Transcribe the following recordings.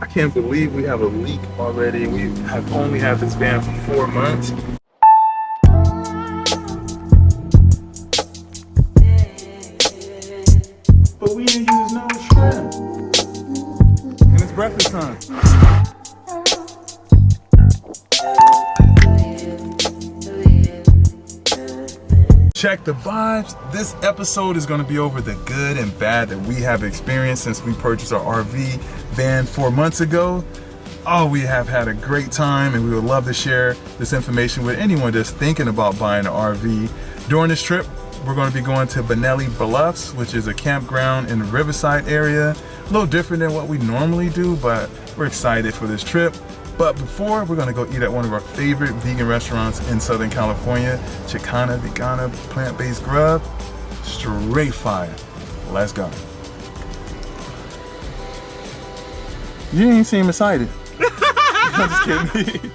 I can't believe we have a leak already. We have only had this van for 4 months. But we didn't use no shrimp. And it's breakfast time. Check the vibes. This episode is going to be over the good and bad that we have experienced since we purchased our RV van 4 months ago. Oh, we have had a great time, and we would love to share this information with anyone that's thinking about buying an RV. During this trip, we're going to be going to Bonelli Bluffs, which is a campground in the Riverside area. A little different than what we normally do, but we're excited for this trip. But before, we're gonna go eat at one of our favorite vegan restaurants in Southern California, Chicana, Vegana, plant-based Grub. Straight fire. Let's go. You ain't seem excited. I'm just kidding.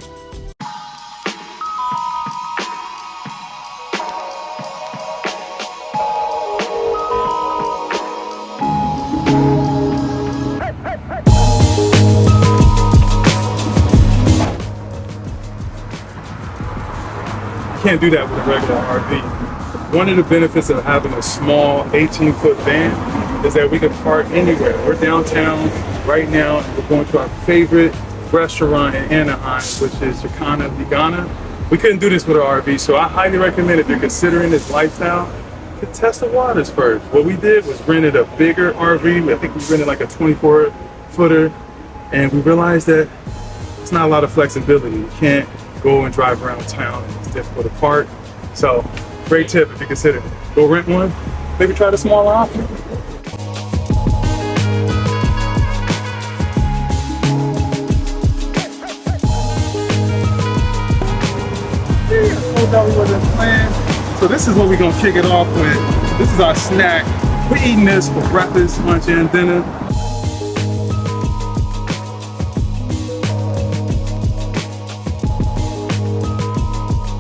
Can't do that with a regular RV. One of the benefits of having a small 18-foot van is that we can park anywhere. We're downtown right now, and we're going to our favorite restaurant in Anaheim, which is Chicana, Vegana. We couldn't do this with our RV, so I highly recommend, if you're considering this lifestyle, to test the waters first. What we did was rented a bigger RV. I think we rented like a 24-footer, and we realized that it's not a lot of flexibility. You can't go and drive around town, and it's difficult to park. So, great tip if you consider it. Go rent one, maybe try the smaller option. So this is what we're gonna kick it off with. This is our snack. We're eating this for breakfast, lunch, and dinner.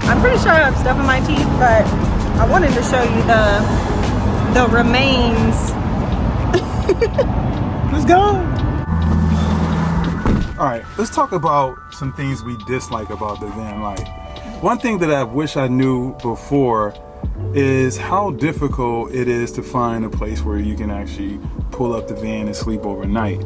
I'm pretty sure I have stuff in my teeth, but I wanted to show you the remains. Let's go. All right, let's talk about some things we dislike about the van life. One thing that I wish I knew before is how difficult it is to find a place where you can actually pull up the van and sleep overnight.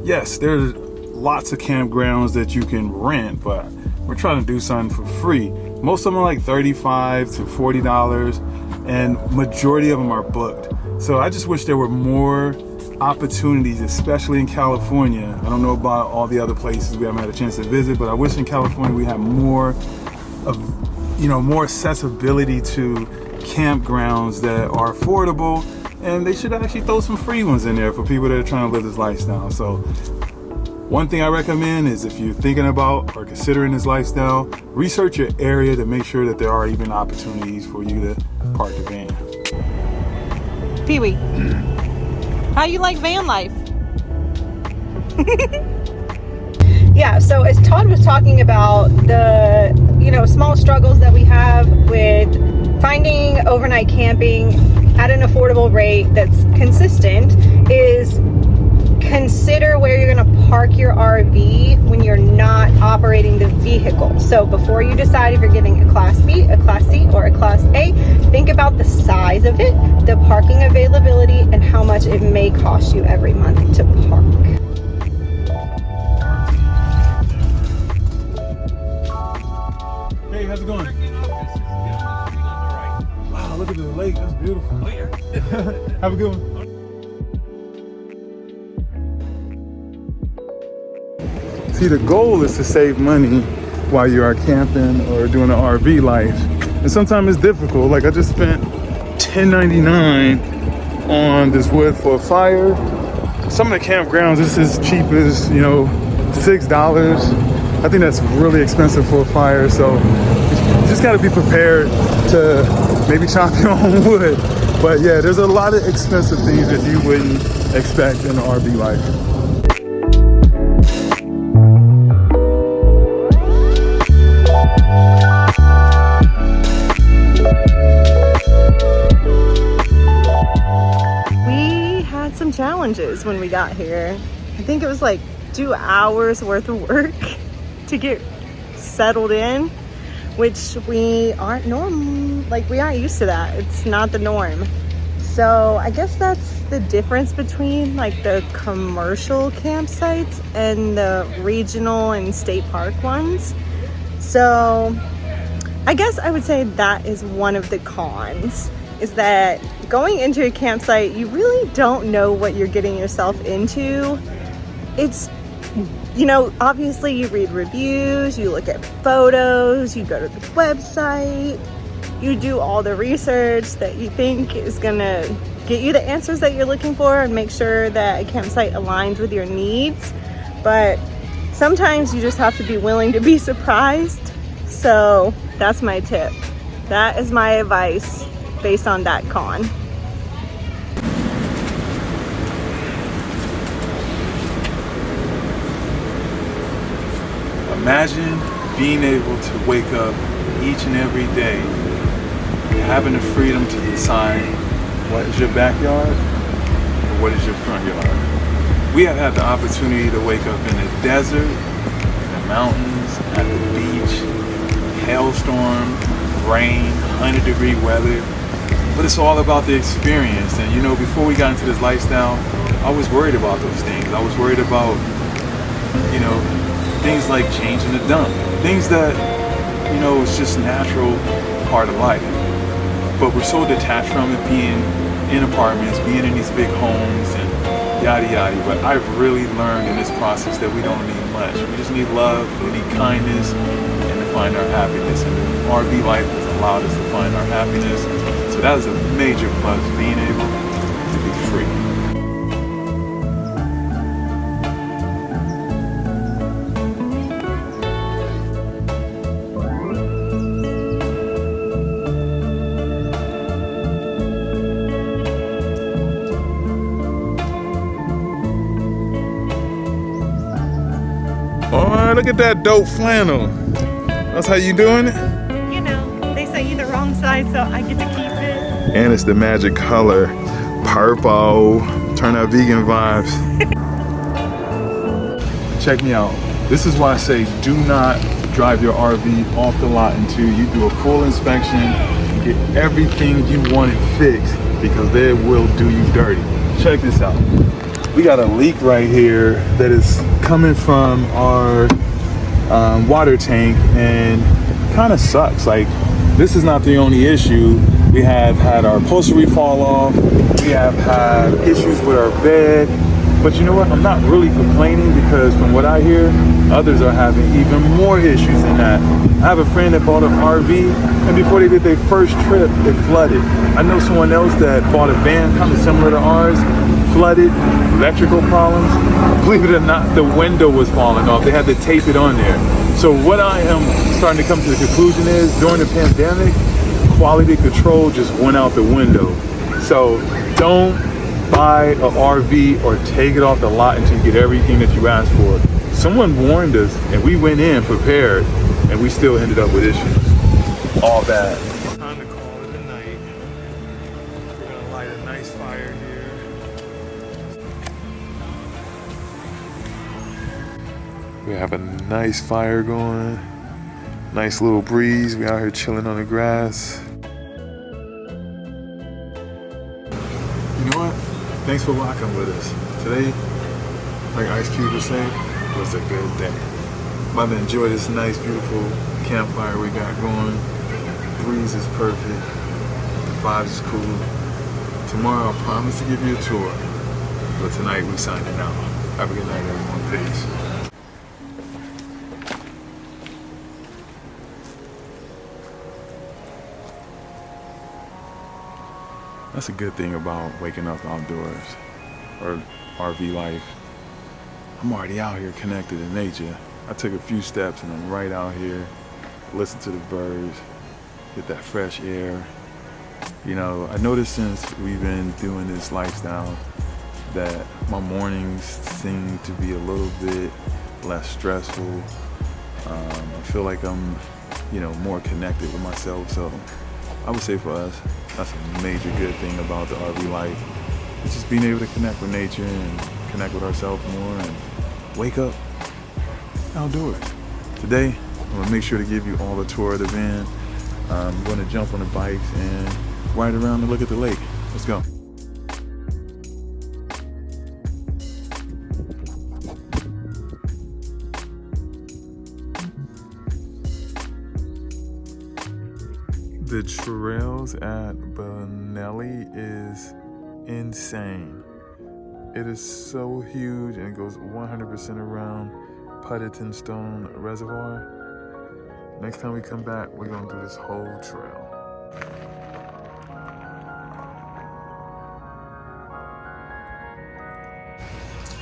Yes, there's lots of campgrounds that you can rent, but we're trying to do something for free. Most of them are like $35 to $40, and majority of them are booked. So I just wish there were more opportunities, especially in California. I don't know about all the other places we haven't had a chance to visit, but I wish in California we had more of, more accessibility to campgrounds that are affordable, and they should actually throw some free ones in there for people that are trying to live this lifestyle. So one thing I recommend is, if you're thinking about or considering this lifestyle, research your area to make sure that there are even opportunities for you to park the van. Pee-wee, how you like van life? Yeah, so as Todd was talking about the, small struggles that we have with finding overnight camping at an affordable rate that's consistent, is consider where you're going to park your RV when you're not operating the vehicle. So before you decide if you're getting a Class B, a Class C, or a Class A, think about the size of it, the parking availability, and how much it may cost you every month to park. Hey, how's it going? Wow, look at the lake. That's beautiful. Oh, yeah. Have a good one. See, the goal is to save money while you are camping or doing an RV life. And sometimes it's difficult. Like, I just spent $10.99 on this wood for a fire. Some of the campgrounds, this is cheap as, $6. I think that's really expensive for a fire. So you just gotta be prepared to maybe chop your own wood. But yeah, there's a lot of expensive things that you wouldn't expect in an RV life. We had some challenges when we got here. I think it was like do hours worth of work to get settled in, which we aren't we aren't used to that. It's not the norm. So I guess that's the difference between like the commercial campsites and the regional and state park ones. So I guess I would say that is one of the cons, is that going into a campsite, you really don't know what you're getting yourself into. It's, you know, obviously you read reviews, you look at photos, you go to the website, you do all the research that you think is gonna get you the answers that you're looking for and make sure that a campsite aligns with your needs. But sometimes you just have to be willing to be surprised. So that's my tip. That is my advice based on that con. Imagine being able to wake up each and every day, having the freedom to decide what is your backyard or what is your front yard. We have had the opportunity to wake up in the desert, in the mountains, at the beach, hailstorm, rain, 100-degree weather, but it's all about the experience. And you know, before we got into this lifestyle, I was worried about those things. I was worried about, you know, things like changing the dump, things that, you know, it's just natural part of life. But we're so detached from it, being in apartments, being in these big homes and yada yada. But I've really learned in this process that we don't need much. We just need love, we need kindness, and to find our happiness. And RV life has allowed us to find our happiness. So that is a major plus, being able to be free. Oh, look at that dope flannel. That's how you doing it? You know, they sent you the wrong size, so I get to keep it. And it's the magic color. Purple. Turnip Vegan vibes. Check me out. This is why I say do not drive your RV off the lot until you do a full inspection and get everything you want it fixed, because they will do you dirty. Check this out. We got a leak right here that is coming from our water tank, and kind of sucks. Like, this is not the only issue. We have had our upholstery fall off. We have had issues with our bed. But you know what? I'm not really complaining, because from what I hear, others are having even more issues than that. I have a friend that bought an RV, and before they did their first trip, it flooded. I know someone else that bought a van kind of similar to ours, flooded, electrical problems. Believe it or not, the window was falling off. They had to tape it on there. So what I am starting to come to the conclusion is, during the pandemic, quality control just went out the window. So don't buy an RV or take it off the lot until you get everything that you asked for. Someone warned us, and we went in prepared, and we still ended up with issues. All bad. Time to call it a night. We're gonna light a nice fire here. We have a nice fire going. Nice little breeze. We out here chilling on the grass. You know what? Thanks for rocking with us. Today, like Ice Cube would say, was a good day. I'm about to enjoy this nice, beautiful campfire we got going. The breeze is perfect. The vibes is cool. Tomorrow, I promise to give you a tour. But tonight, we signing out. Have a good night, everyone. Peace. That's a good thing about waking up outdoors, or RV life. I'm already out here connected to nature. I took a few steps and I'm right out here, listen to the birds, get that fresh air. You know, I noticed since we've been doing this lifestyle that my mornings seem to be a little bit less stressful. I feel like I'm, you know, more connected with myself. So I would say for us, that's a major good thing about the RV life. It's just being able to connect with nature and connect with ourselves more and wake up, I'll do it. Today, I'm gonna make sure to give you all the tour of the van. I'm gonna jump on the bikes and ride around and look at the lake. Let's go. The trails at Bonelli is insane. It is so huge and it goes 100% around Puttiton Stone Reservoir. Next time we come back, we're gonna do this whole trail.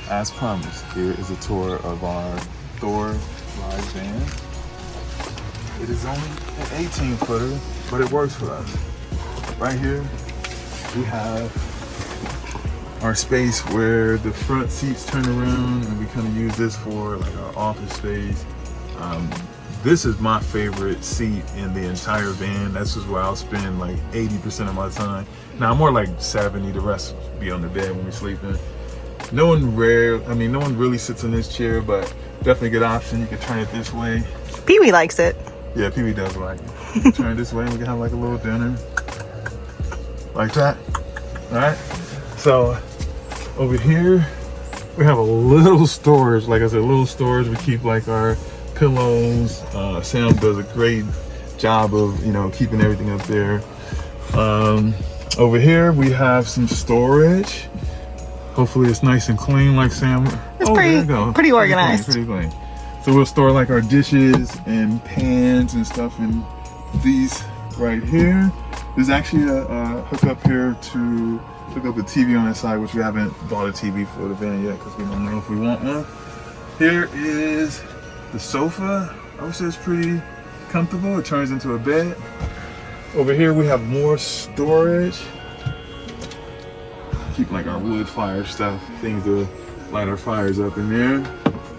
As promised, here is a tour of our Thor Rize van. It is only an 18-footer, but it works for us. Right here, we have our space where the front seats turn around, and we kind of use this for like our office space. This is my favorite seat in the entire van. This is where I'll spend like 80% of my time. Now more like 70, the rest be on the bed when we're sleeping. No one really sits in this chair, but definitely a good option. You can turn it this way. Pee-wee likes it. Yeah, Pee-wee does like it. You can turn it this way and we can have like a little dinner. Like that. All right. So over here, we have a little storage. Like I said, a little storage. We keep like our pillows. Sam does a great job of, keeping everything up there. Over here, we have some storage. Hopefully it's nice and clean like Sam. It's pretty organized. Pretty clean. So we'll store like our dishes and pans and stuff in these right here. There's actually a hookup here to hook up a TV on the side, which we haven't bought a TV for the van yet because we don't know if we want one. Here is the sofa. I would say it's pretty comfortable. It turns into a bed. Over here we have more storage. Keep like our wood fire stuff, things to light our fires up in there.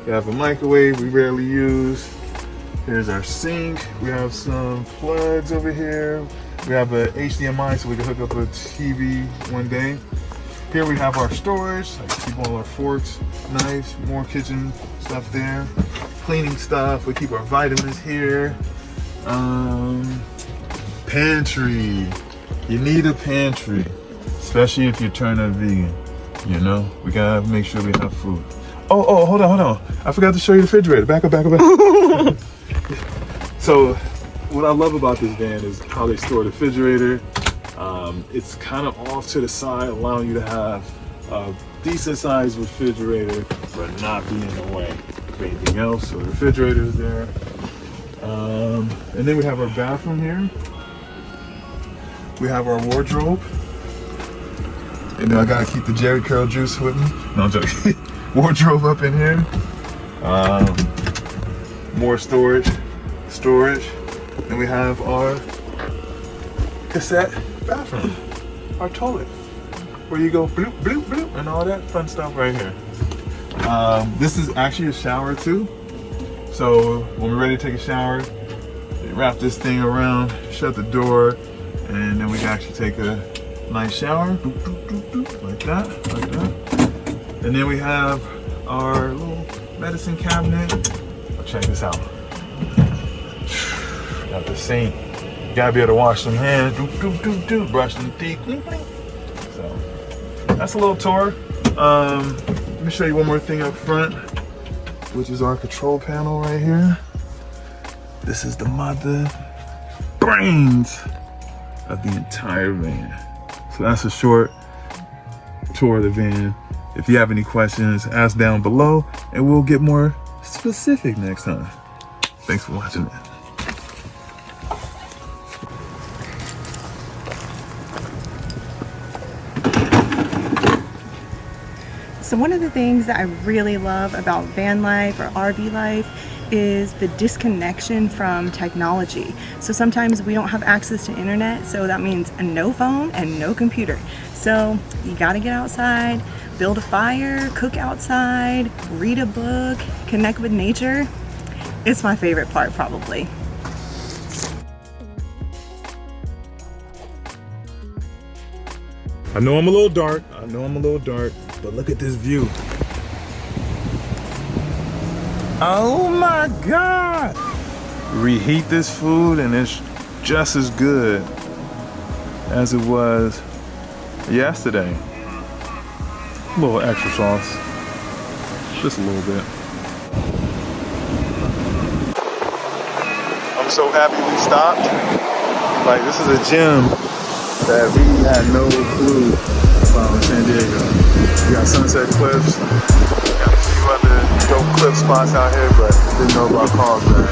We have a microwave we rarely use. Here's our sink. We have some plugs over here. We have a HDMI so we can hook up a TV one day. Here we have our storage. I keep all our forks, knives, more kitchen stuff there. Cleaning stuff. We keep our vitamins here. Pantry. You need a pantry, especially if you're turning vegan. We gotta make sure we have food. Oh, hold on. I forgot to show you the refrigerator. Back up. So, what I love about this van is how they store the refrigerator. It's kind of off to the side, allowing you to have a decent sized refrigerator, but not be in the way of anything else. So the refrigerator is there. And then we have our bathroom here. We have our wardrobe. And I gotta keep the Jerry Curl juice with me. No, I'm joking. Wardrobe up in here. More storage. And we have our cassette bathroom. Our toilet. Where you go bloop, bloop, bloop, and all that fun stuff right here. This is actually a shower too. So when we're ready to take a shower, we wrap this thing around, shut the door, and then we can actually take a nice shower. Doop, doop, doop, doop, like that. And then we have our little medicine cabinet. Check this out. Got the sink. You gotta be able to wash some hands. Doop, doop, doop, doop. Brush some teeth. Bling, bling. So that's a little tour. Let me show you one more thing up front, which is our control panel right here. This is the mother brains of the entire van. So that's a short tour of the van. If you have any questions, ask down below and we'll get more specific next time. Thanks for watching that. So one of the things that I really love about van life or RV life is the disconnection from technology. So sometimes we don't have access to internet, so that means no phone and no computer. So you gotta get outside, build a fire, cook outside, read a book, connect with nature. It's my favorite part probably. I know I'm a little dark, but look at this view. Oh my God! Reheat this food and it's just as good as it was yesterday. A little extra sauce, just a little bit. I'm so happy we stopped. Like, this is a gym that we had no clue about in San Diego. We got Sunset Cliffs, got a few other dope cliff spots out here, but didn't know about Carlsbad.